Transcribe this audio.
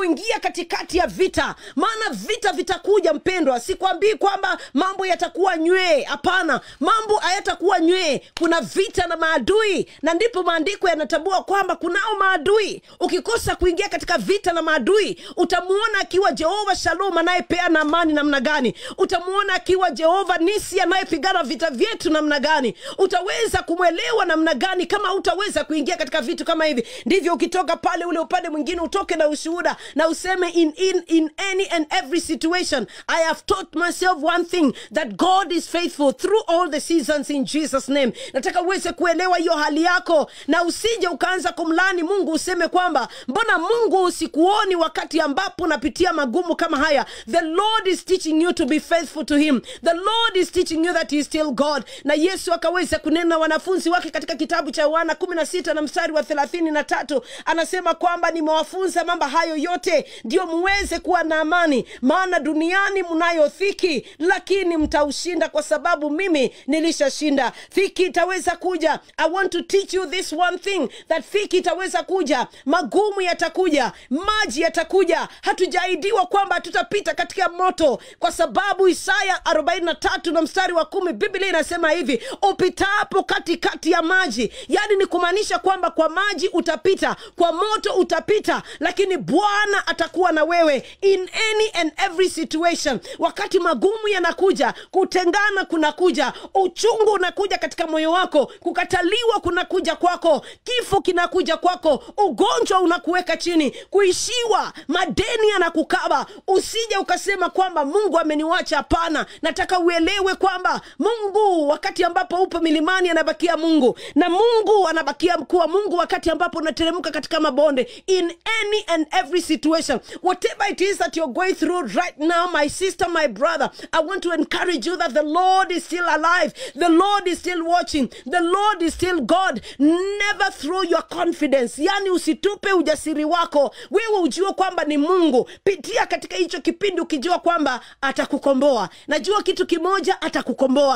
kuingia katikati ya vita, maana vita vitakuja mpendwa. Sikwambii kwamba mambo yatakuwa nywe, hapana, mambo hayatakuwa nywe. Kuna vita na maadui, na ndipo maandiko yanatambua kwamba kunao maadui. Ukikosa kuingia katika vita na maadui, utamuona akiwa Jehova Shalom anayepeana amani namna gani, utamuona akiwa Jehova Nisi anayepigana vita vyetu namna gani. Utaweza kumwelewa namna gani kama utaweza kuingia katika vitu kama hivi? Ndivyo ukitoka pale ule upande mwingine utoke na ushuhuda na useme in any and every situation, I have taught myself one thing, that God is faithful through all the seasons in Jesus name. Nataka uweze kuelewa hiyo hali yako, na usije ukaanza kumlani Mungu useme kwamba mbona Mungu usikuoni wakati ambapo unapitia magumu kama haya. The Lord is teaching you to be faithful to him. The Lord is teaching you that he is still God. Na Yesu akaweza kunena wanafunzi wake katika kitabu cha Yohana 16 na mstari wa 33, anasema kwamba nimewafunza mambo hayo yote ndio muweze kuwa na amani, maana duniani mnayo dhiki, lakini mtaushinda kwa sababu mimi nilishashinda. Dhiki itaweza kuja. I want to teach you this one thing, that dhiki itaweza kuja, magumu yatakuja, maji yatakuja. Hatujaidiwa kwamba tutapita katika moto, kwa sababu Isaya 43 na mstari wa 10 Biblia inasema hivi, upitapo katikati ya maji. Yani ni kumaanisha kwamba kwa maji utapita, kwa moto utapita, lakini Bwana atakuwa na wewe in any and every situation. Wakati magumu yanakuja, kutengana kunakuja, uchungu unakuja katika moyo wako, kukataliwa kunakuja kwako, kifo kinakuja kwako, ugonjwa unakuweka chini, kuishiwa, madeni yanakukaba. Usije ukasema kwamba Mungu ameniwacha. Hapana, nataka uelewe kwamba Mungu wakati ambapo upo milimani anabakia Mungu, na Mungu anabakia mkuu wa Mungu wakati ambapo unateremka katika mabonde. In any and every situation, whatever it is that you're going through right now, my sister, my brother, I want to encourage you that the Lord is still alive. The Lord is still watching. The Lord is still God. Never throw your confidence. Yani usitupe ujasiri wako. Wewe ujue kwamba ni Mungu. Pitia katika hicho kipindi ukijua kwamba atakukomboa. Najua kitu kimoja, atakukomboa.